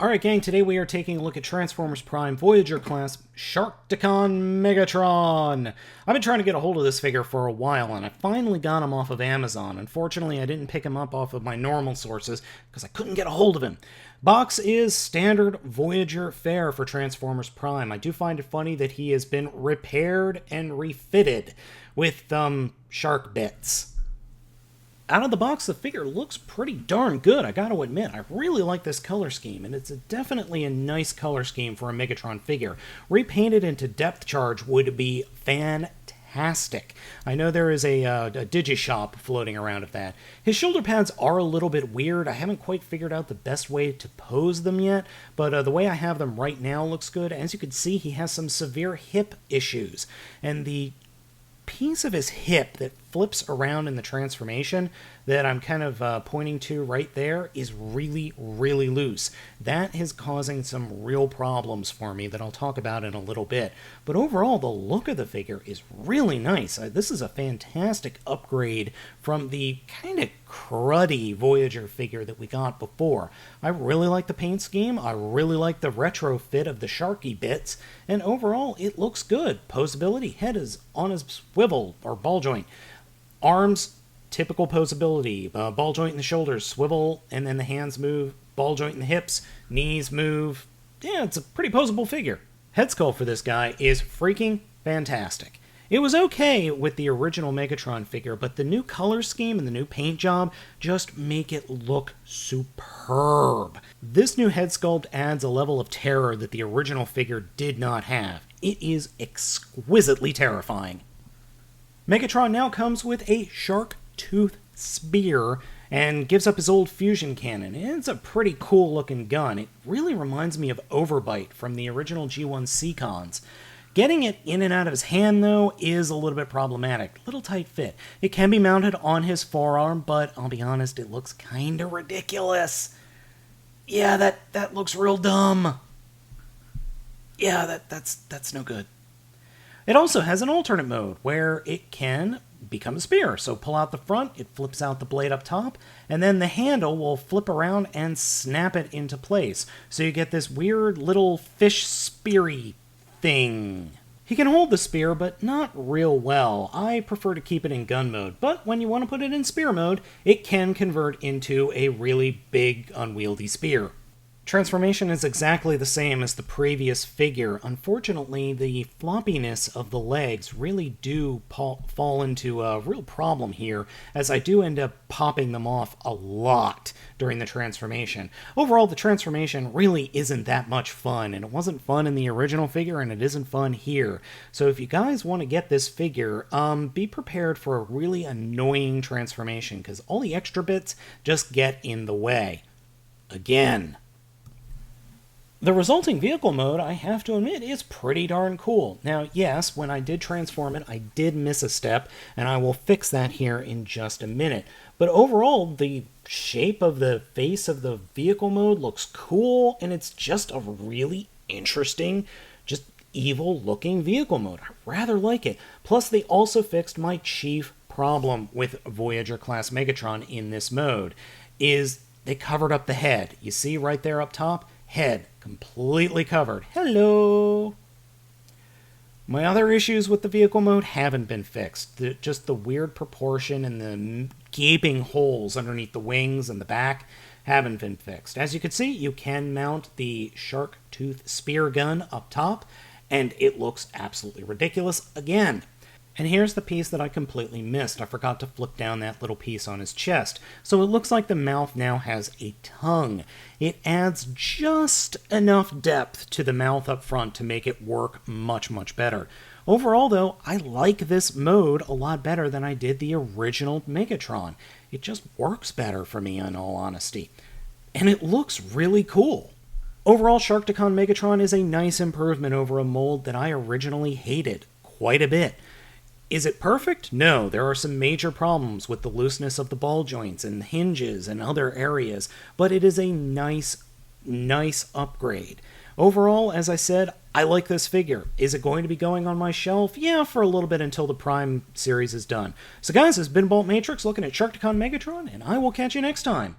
Alright gang, today we are taking a look at Transformers Prime Voyager class Sharkticon Megatron. I've been trying to get a hold of this figure for a while, and I finally got him off of Amazon. Unfortunately, I didn't pick him up off of my normal sources because I couldn't get a hold of him. Box is standard Voyager fare for Transformers Prime. I do find it funny that he has been repaired and refitted with, shark bits. Out of the box, the figure looks pretty darn good, I gotta admit. I really like this color scheme, and it's definitely a nice color scheme for a Megatron figure. Repainted into depth charge would be fantastic. I know there is a digi-shop floating around of that. His shoulder pads are a little bit weird. I haven't quite figured out the best way to pose them yet, but the way I have them right now looks good. As you can see, he has some severe hip issues, and the piece of his hip that flips around in the transformation that I'm kind of pointing to right there is really, really loose. That is causing some real problems for me that I'll talk about in a little bit. But overall, the look of the figure is really nice. This is a fantastic upgrade from the kind of cruddy Voyager figure that we got before. I really like the paint scheme, I really like the retrofit of the Sharky bits, and overall it looks good. Posability, head is on his swivel or ball joint. Arms, typical posability, ball joint in the shoulders, swivel, and then the hands move, ball joint in the hips, knees move. Yeah, it's a pretty posable figure. Head sculpt for this guy is freaking fantastic. It was okay with the original Megatron figure, but the new color scheme and the new paint job just make it look superb. This new head sculpt adds a level of terror that the original figure did not have. It is exquisitely terrifying. Megatron now comes with a shark tooth spear and gives up his old fusion cannon. It's a pretty cool looking gun. It really reminds me of Overbite from the original G1 Seacons. Getting it in and out of his hand, though, is a little bit problematic. Little tight fit. It can be mounted on his forearm, but I'll be honest, it looks kinda ridiculous. Yeah, that looks real dumb. Yeah, that's no good. It also has an alternate mode where it can become a spear. So pull out the front, it flips out the blade up top, and then the handle will flip around and snap it into place. So you get this weird little fish speary thing. He can hold the spear, but not real well. I prefer to keep it in gun mode, but when you want to put it in spear mode, it can convert into a really big, unwieldy spear. Transformation is exactly the same as the previous figure. Unfortunately, the floppiness of the legs really do fall into a real problem here, as I do end up popping them off a lot during the transformation. Overall, the transformation really isn't that much fun, and it wasn't fun in the original figure, and it isn't fun here. So if you guys want to get this figure, be prepared for a really annoying transformation, because all the extra bits just get in the way. Again. The resulting vehicle mode, I have to admit, is pretty darn cool. Now, yes, when I did transform it, I did miss a step, and I will fix that here in just a minute. But overall, the shape of the face of the vehicle mode looks cool, and it's just a really interesting, just evil-looking vehicle mode. I rather like it. Plus, they also fixed my chief problem with Voyager-class Megatron in this mode, is they covered up the head. You see right there up top? Head completely covered. Hello! My other issues with the vehicle mode haven't been fixed. Just the weird proportion and the gaping holes underneath the wings and the back haven't been fixed. As you can see, you can mount the shark tooth spear gun up top, and it looks absolutely ridiculous again. And here's the piece that I completely missed. I forgot to flip down that little piece on his chest. So it looks like the mouth now has a tongue. It adds just enough depth to the mouth up front to make it work much, much better. Overall, though, I like this mode a lot better than I did the original Megatron. It just works better for me, in all honesty. And it looks really cool. Overall, Sharkticon Megatron is a nice improvement over a mold that I originally hated quite a bit. Is it perfect? No, there are some major problems with the looseness of the ball joints and hinges and other areas, but it is a nice upgrade. Overall, as I said, I like this figure. Is it going to be going on my shelf? Yeah, for a little bit until the Prime series is done. So guys, this has been Baltmatrix looking at Sharkticon Megatron, and I will catch you next time.